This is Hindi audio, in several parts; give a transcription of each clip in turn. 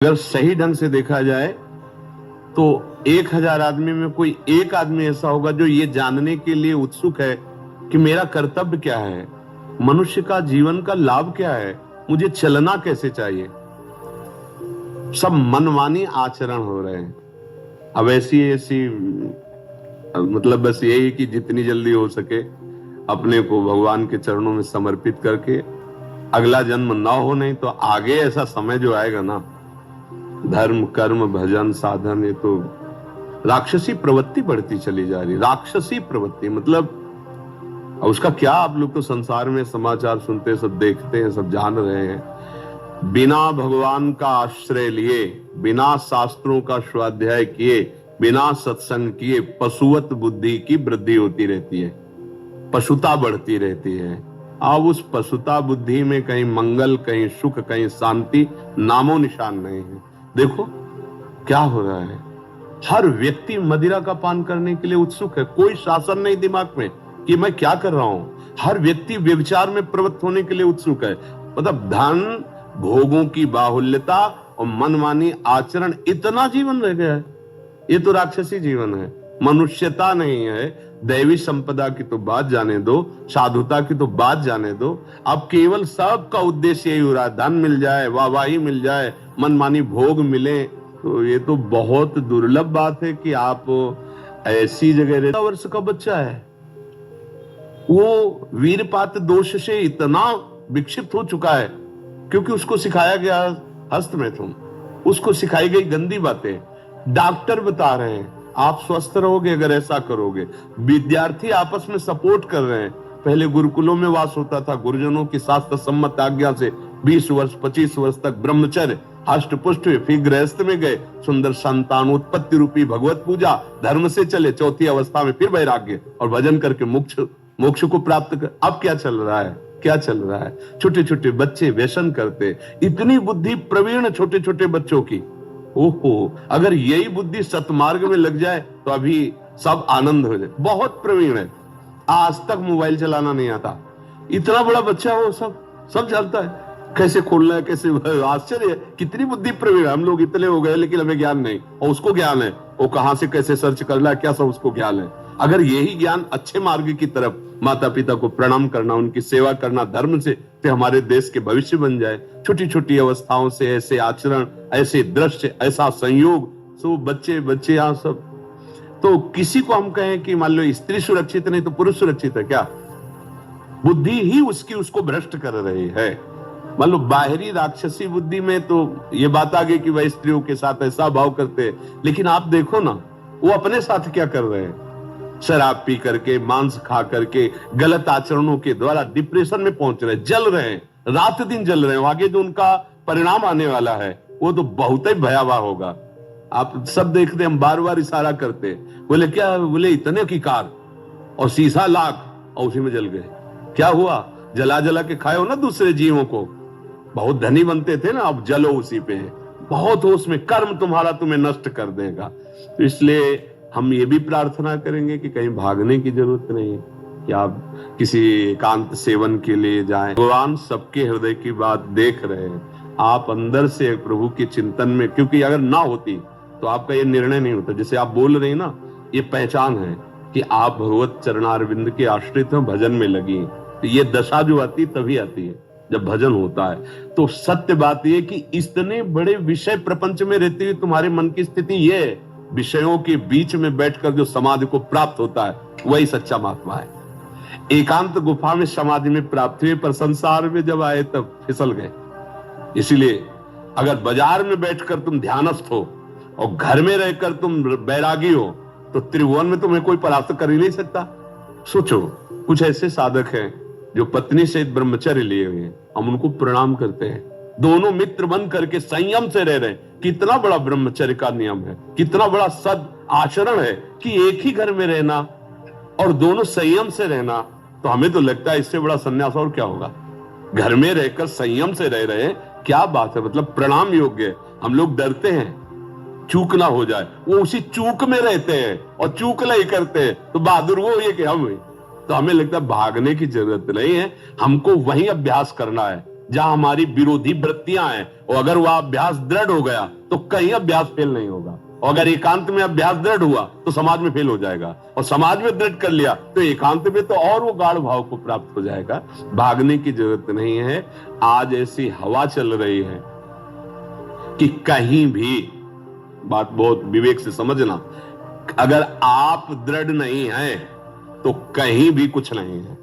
अगर सही ढंग से देखा जाए तो 1000 आदमी में कोई एक आदमी ऐसा होगा जो ये जानने के लिए उत्सुक है कि मेरा कर्तव्य क्या है, मनुष्य का जीवन का लाभ क्या है, मुझे चलना कैसे चाहिए। सब मनमानी आचरण हो रहे हैं। अब ऐसी ऐसी मतलब बस यही कि जितनी जल्दी हो सके अपने को भगवान के चरणों में समर्पित करके अगला जन्म ना हो, नहीं तो आगे ऐसा समय जो आएगा ना, धर्म कर्म भजन साधन, ये तो राक्षसी प्रवृत्ति बढ़ती चली जा रही। राक्षसी प्रवृत्ति मतलब उसका क्या, आप लोग तो संसार में समाचार सुनते, सब देखते हैं, सब जान रहे हैं। बिना भगवान का आश्रय लिए, बिना शास्त्रों का स्वाध्याय किए, बिना सत्संग किए पशुवत बुद्धि की वृद्धि होती रहती है, पशुता बढ़ती रहती है। अब उस पशुता बुद्धि में कहीं मंगल, कहीं सुख, कहीं शांति नामो निशान नहीं है। देखो क्या हो रहा है, हर व्यक्ति मदिरा का पान करने के लिए उत्सुक है, कोई शासन नहीं दिमाग में कि मैं क्या कर रहा हूं। हर व्यक्ति व्यभिचार में प्रवृत्त होने के लिए उत्सुक है। मतलब धन भोगों की बाहुल्यता और मनमानी आचरण, इतना जीवन रह गया है। ये तो राक्षसी जीवन है, मनुष्यता नहीं है। दैवी संपदा की तो बात जाने दो, साधुता की तो बात जाने दो। अब केवल सबका उद्देश्य यही हो रहा है, धन मिल जाए, वाहवाही मिल जाए, मनमानी भोग मिले। तो ये तो बहुत दुर्लभ बात है कि आप ऐसी जगह रहते। वर्ष का बच्चा है, वो वीरपात दोष से इतना विक्षिप्त हो चुका है क्योंकि उसको सिखाया गया हस्त में तुम, उसको सिखाई गई गंदी बातें। डॉक्टर बता रहे हैं आप स्वस्थ रहोगे अगर ऐसा करोगे। विद्यार्थी आपस में सपोर्ट कर रहे हैं। पहले गुरुकुलों में वास होता था, गुरुजनों की शास्त्र सम्मत आज्ञा से 20 वर्ष 25 वर्ष तक ब्रह्मचर्य हष्ट पुष्ट हुए, फिर गृहस्थ में गए, सुंदर संतान उत्पत्ति रूपी भगवत पूजा, धर्म से चले, चौथी अवस्था में फिर वैराग्य और भजन करके मोक्ष को प्राप्त कर। अब क्या चल रहा है, क्या चल रहा है, छोटे छोटे बच्चे व्यसन करते। इतनी बुद्धि प्रवीण छोटे छोटे बच्चों की, ओहो, अगर यही बुद्धि सतमार्ग में लग जाए तो अभी सब आनंद हो जाए। बहुत प्रवीण है, आज तक मोबाइल चलाना नहीं आता, इतना बड़ा बच्चा हो, सब जानता है कैसे खोलना है, कैसे। आश्चर्य, कितनी बुद्धि प्रवीण। हम लोग इतने हो गए लेकिन हमें ज्ञान नहीं, और उसको ज्ञान है, वो कहां से कैसे सर्च करना है, क्या सब उसको ज्ञान है। अगर यही ज्ञान अच्छे मार्ग की तरफ, माता पिता को प्रणाम करना, उनकी सेवा करना धर्म से, तो हमारे देश के भविष्य बन जाए। छोटी छोटी अवस्थाओं से ऐसे आचरण, ऐसे दृश्य, ऐसा संयोग, सो बच्चे यहाँ सब। तो किसी को हम कहें कि मान लो स्त्री सुरक्षित नहीं तो पुरुष सुरक्षित है क्या? बुद्धि ही उसको भ्रष्ट कर रही है। मान लो बाहरी राक्षसी बुद्धि में तो ये बात आ गई कि वह स्त्रियों के साथ ऐसा भाव करते हैं, लेकिन आप देखो ना वो अपने साथ क्या कर रहे हैं। शराब पी करके, मांस खा करके, गलत आचरणों के द्वारा डिप्रेशन में पहुंच रहे, जल रहे हैं, रात दिन जल रहे हैं। आगे जो उनका परिणाम आने वाला है वो तो बहुत ही भयावह होगा। आप सब देखते, हम बार बार इशारा करते, बोले क्या, बोले इतने की कार और शीशा लाख और उसी में जल गए। क्या हुआ, जला जला के खाए हो ना दूसरे जीवों को, बहुत धनी बनते थे ना, अब जलो उसी पे। बहुत हो उसमें, कर्म तुम्हारा तुम्हें नष्ट कर देगा। तो इसलिए हम ये भी प्रार्थना करेंगे कि कहीं भागने की जरूरत नहीं है कि आप किसी एकांत सेवन के लिए जाएं। भगवान सबके हृदय की बात देख रहे हैं। आप अंदर से प्रभु के चिंतन में, क्योंकि अगर ना होती तो आपका ये निर्णय नहीं होता। जैसे आप बोल रहे हैं ना, ये पहचान है कि आप भगवत चरणारविंद के आश्रित हैं, भजन में लगी हैं। तो ये दशा जो आती तभी आती है जब भजन होता है। तो सत्य बात यह कि इतने बड़े विषय प्रपंच में रहते हुए तुम्हारे मन की स्थिति ये है, विषयों के बीच में बैठकर जो समाधि को प्राप्त होता है वही सच्चा महात्मा है। एकांत गुफा में समाधि में प्राप्त हुए, पर संसार में जब आए तब फिसल गए। इसीलिए अगर बाजार में बैठकर तुम ध्यानस्थ हो और घर में रहकर तुम बैरागी हो तो त्रिभुवन में तुम्हें कोई परास्त कर ही नहीं सकता। सोचो, कुछ ऐसे साधक हैं जो पत्नी से ब्रह्मचर्य लिए हुए हैं, हम उनको प्रणाम करते हैं। दोनों मित्र बन करके संयम से रह रहे हैं। कितना बड़ा ब्रह्मचर्य का नियम है, कितना बड़ा सद आचरण है कि एक ही घर में रहना और दोनों संयम से रहना। तो हमें तो लगता है इससे बड़ा संन्यास और क्या होगा। घर में रहकर संयम से रह रहे हैं, क्या बात है, मतलब प्रणाम योग्य है। हम लोग डरते हैं चूक ना हो जाए, वो उसी चूक में रहते हैं और चूक नहीं करते हैं, तो बहादुर वो ये कि हम। तो हमें लगता है भागने की जरूरत नहीं है, हमको वही अभ्यास करना है जहां हमारी विरोधी वृत्तियां हैं, और अगर वह अभ्यास दृढ़ हो गया तो कहीं अभ्यास फेल नहीं होगा। और अगर एकांत में अभ्यास दृढ़ हुआ तो समाज में फेल हो जाएगा, और समाज में दृढ़ कर लिया तो एकांत में तो और वो गाढ़ भाव को प्राप्त हो जाएगा। भागने की जरूरत नहीं है। आज ऐसी हवा चल रही है कि कहीं भी, बात बहुत विवेक से समझना, अगर आप दृढ़ नहीं हैं तो कहीं भी कुछ नहीं है।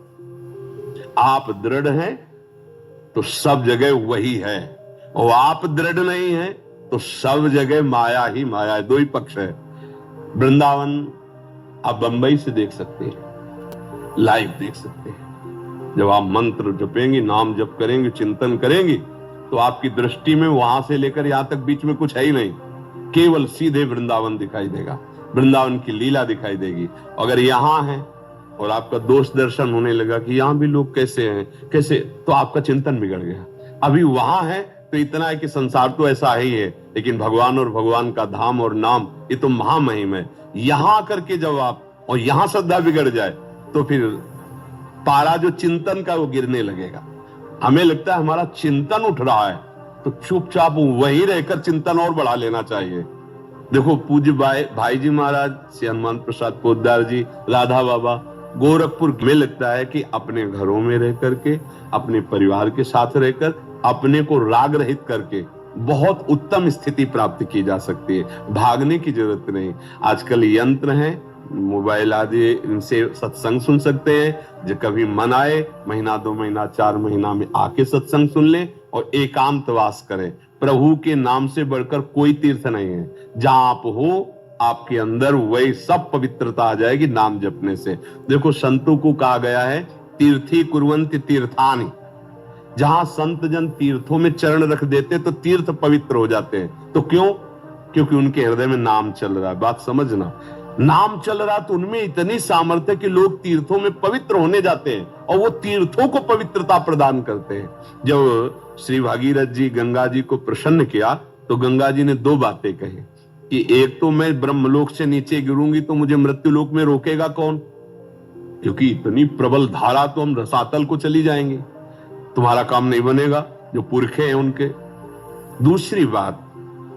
आप दृढ़ हैं तो सब जगह वही है, और आप दृढ़ नहीं हैं तो सब जगह माया ही माया है। दो ही पक्ष है। वृंदावन आप बंबई से देख सकते हैं, लाइव देख सकते हैं। जब आप मंत्र जपेंगे, नाम जप करेंगे, चिंतन करेंगे, तो आपकी दृष्टि में वहां से लेकर यहां तक बीच में कुछ है ही नहीं, केवल सीधे वृंदावन दिखाई देगा, वृंदावन की लीला दिखाई देगी। अगर यहां है और आपका दोष दर्शन होने लगा कि यहां भी लोग कैसे हैं कैसे, तो आपका चिंतन बिगड़ गया। अभी वहां है तो इतना है कि संसार तो ऐसा ही है, लेकिन भगवान और भगवान का धाम और नाम ये तो महामहिम है। यहां करके जब आप और यहां श्रद्धा बिगड़ जाए तो फिर पारा जो चिंतन का वो गिरने लगेगा। हमें लगता है हमारा चिंतन उठ रहा है तो चुपचाप वहीं रहकर चिंतन और बढ़ा लेना चाहिए। देखो पूज्य भाई जी महाराज, श्री हनुमान प्रसाद पोद्दार जी, राधा बाबा, गोरखपुर में लगता है कि अपने घरों में रह करके, अपने परिवार के साथ रहकर, अपने को राग रहित करके बहुत उत्तम स्थिति प्राप्त की जा सकती है। भागने की जरूरत नहीं। आजकल यंत्र हैं, मोबाइल आदि, इनसे सत्संग सुन सकते हैं। जो कभी मन आए, महीना 2 महीना 4 महीना में आके सत्संग सुन लें और एकांतवास करें। प्रभु के नाम से बढ़कर कोई तीर्थ नहीं है। जहां आप हो, आपके अंदर वही सब पवित्रता आ जाएगी नाम जपने से। देखो संतों को कहा गया है तीर्थी कुर्वन्ति तीर्थानि। जहां संत जन तीर्थों में चरण रख देते तो तीर्थ पवित्र हो जाते हैं। तो क्यों? क्योंकि उनके हृदय में नाम चल रहा है। बात समझना, नाम चल रहा तो उनमें इतनी सामर्थ्य है कि लोग तीर्थों में पवित्र होने जाते हैं और वो तीर्थों को पवित्रता प्रदान करते हैं। जब श्री भागीरथ जी गंगा जी को प्रसन्न किया तो गंगा जी ने 2 बातें कही कि एक तो मैं ब्रह्मलोक से नीचे गिरूंगी तो मुझे मृत्युलोक में रोकेगा कौन, क्योंकि इतनी प्रबल धारा तो हम रसातल को चली जाएंगे, तुम्हारा काम नहीं बनेगा, जो पुरखे हैं उनके। दूसरी बात,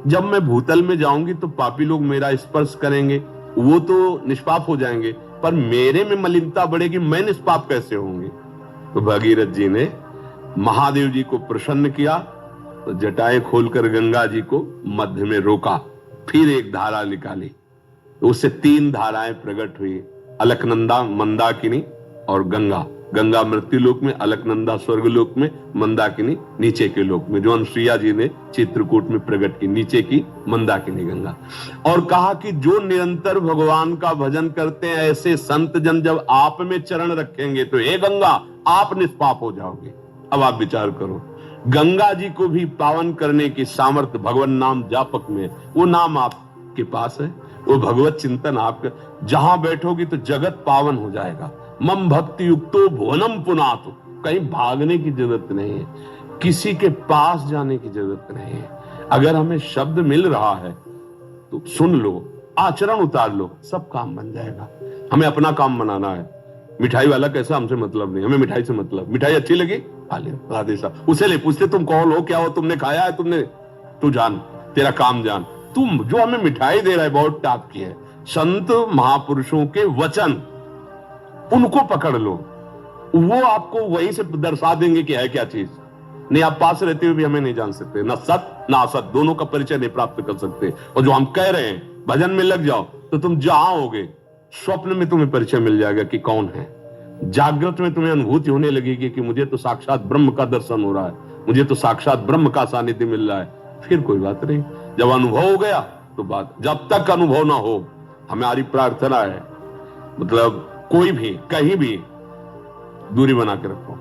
जब मैं भूतल में जाऊंगी तो पापी लोग मेरा स्पर्श करेंगे, वो तो निष्पाप हो जाएंगे, पर मेरे में मलिनता बढ़ेगी, मैं निष्पाप कैसे होंगे। तो भागीरथ जी ने महादेव जी को प्रसन्न किया तो जटाएं खोलकर गंगा जी को मध्य में रोका, फिर एक धारा निकाली तो उससे 3 धाराएं प्रकट हुई, अलकनंदा, मंदाकिनी और गंगा। गंगा मृत्युलोक में, अलकनंदा स्वर्गलोक में, मंदाकिनी नीचे के लोक में, जो अनुसुईया जी ने चित्रकूट में प्रकट की, नीचे की मंदाकिनी गंगा। और कहा कि जो निरंतर भगवान का भजन करते हैं ऐसे संत जन जब आप में चरण रखेंगे तो हे गंगा आप निष्पाप हो जाओगे। अब आप विचार करो, गंगा जी को भी पावन करने की सामर्थ्य भगवान नाम जापक में, वो नाम आपके पास है, वो भगवत चिंतन आपका, जहां बैठोगी तो जगत पावन हो जाएगा। मम भक्ति युक्तो भुवनम पुनातु। कहीं भागने की जरूरत नहीं है, किसी के पास जाने की जरूरत नहीं है। अगर हमें शब्द मिल रहा है तो सुन लो, आचरण उतार लो, सब काम बन जाएगा। हमें अपना काम बनाना है। मिठाई वाला कैसा, हमसे मतलब नहीं, हमें मिठाई से मतलब। मिठाई अच्छी लगी, खा ले, राधे साहब, उसे ले, पूछते तुम कौन हो, क्या हो, तुमने खाया है, तुमने, तू जान, तेरा काम जान। तुम जो हमें मिठाई दे रहा है बहुत टाप की है। संत महापुरुषों के वचन, उनको पकड़ लो, वो आपको वहीं से दर्शा देंगे कि है क्या चीज। नहीं, आप पास रहते हुए भी हमें नहीं जान सकते, ना सत ना असत, दोनों का परिचय नहीं प्राप्त कर सकते। और जो हम कह रहे हैं, भजन में लग जाओ तो तुम जहां होगे स्वप्न में तुम्हें परिचय मिल जाएगा कि कौन है। जागृत में तुम्हें अनुभूति होने लगेगी कि मुझे तो साक्षात ब्रह्म का दर्शन हो रहा है, मुझे तो साक्षात ब्रह्म का सानिध्य मिल रहा है। फिर कोई बात नहीं, जब अनुभव हो गया तो बात, जब तक अनुभव ना हो, हमारी प्रार्थना है, मतलब कोई भी कहीं भी दूरी बना के रखो,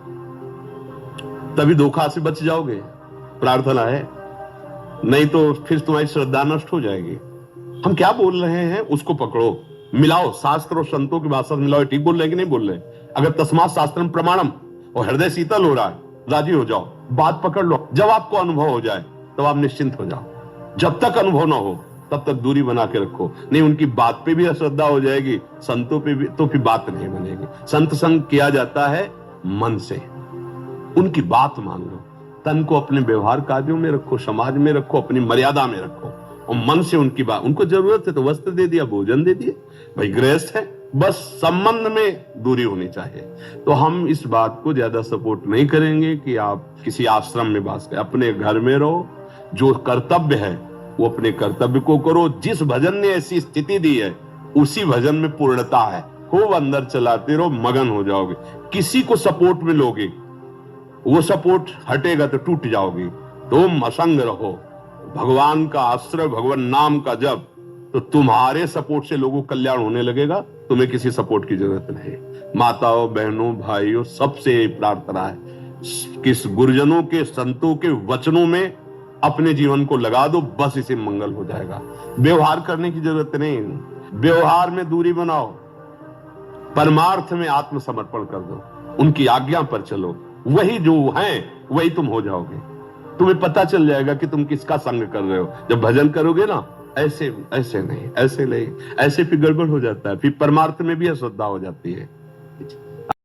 तभी धोखा से बच जाओगे। प्रार्थना है, नहीं तो फिर तुम्हारी श्रद्धा नष्ट हो जाएगी। हम क्या बोल रहे हैं उसको पकड़ो, मिलाओ, शास्त्र और संतों की भाषा मिलाओ, ठीक बोल रहे हैं कि नहीं बोल रहे। अगर तस्मात् शास्त्रम प्रमाणम और हृदय शीतल हो रहा है, राजी हो जाओ, बात पकड़ लो। जब आपको अनुभव हो जाए तब आप निश्चिंत हो जाओ। जब तक अनुभव ना हो तब तक दूरी बना के रखो। नहीं, उनकी बात पे भी अश्रद्धा हो जाएगी, संतों पे भी, तो फिर बात नहीं बनेगी। संत संग किया जाता है मन से, उनकी बात मान लो, तन को अपने व्यवहार कार्यों में रखो, समाज में रखो, अपनी मर्यादा में रखो, और मन से उनकी बात, उनको जरूरत है तो वस्त्र दे दिया, भोजन दे दिए, भाई गृहस्थ है, बस संबंध में दूरी होनी चाहिए। तो हम इस बात को ज्यादा सपोर्ट नहीं करेंगे कि आप किसी आश्रम में वास करें, अपने घर में रहो, जो कर्तव्य है वो अपने कर्तव्य को करो। जिस भजन ने ऐसी स्थिति दी है उसी भजन में पूर्णता है, खूब अंदर चलाते रहो, मगन हो जाओगे। किसी को सपोर्ट में लोगे, वो सपोर्ट हटेगा तो टूट जाओगे। तुम असंग रहो, भगवान का आश्रय, भगवान नाम का जप, तो तुम्हारे सपोर्ट से लोगों का कल्याण होने लगेगा, तुम्हें किसी सपोर्ट की जरूरत नहीं। माताओं, बहनों, भाइयों, सबसे प्रार्थना है किस गुरुजनों के, संतों के वचनों में अपने जीवन को लगा दो, बस इसे मंगल हो जाएगा। व्यवहार करने की जरूरत नहीं, व्यवहार में दूरी बनाओ, परमार्थ में आत्मसमर्पण कर दो, उनकी आज्ञा पर चलो, वही जो है वही तुम हो जाओगे। तुम्हें पता चल जाएगा कि तुम किसका संग कर रहे हो। जब भजन करोगे ना, ऐसे ऐसे नहीं, ऐसे फिर गड़बड़ हो जाता है, फिर परमार्थ में भी अश्रद्धा हो जाती है।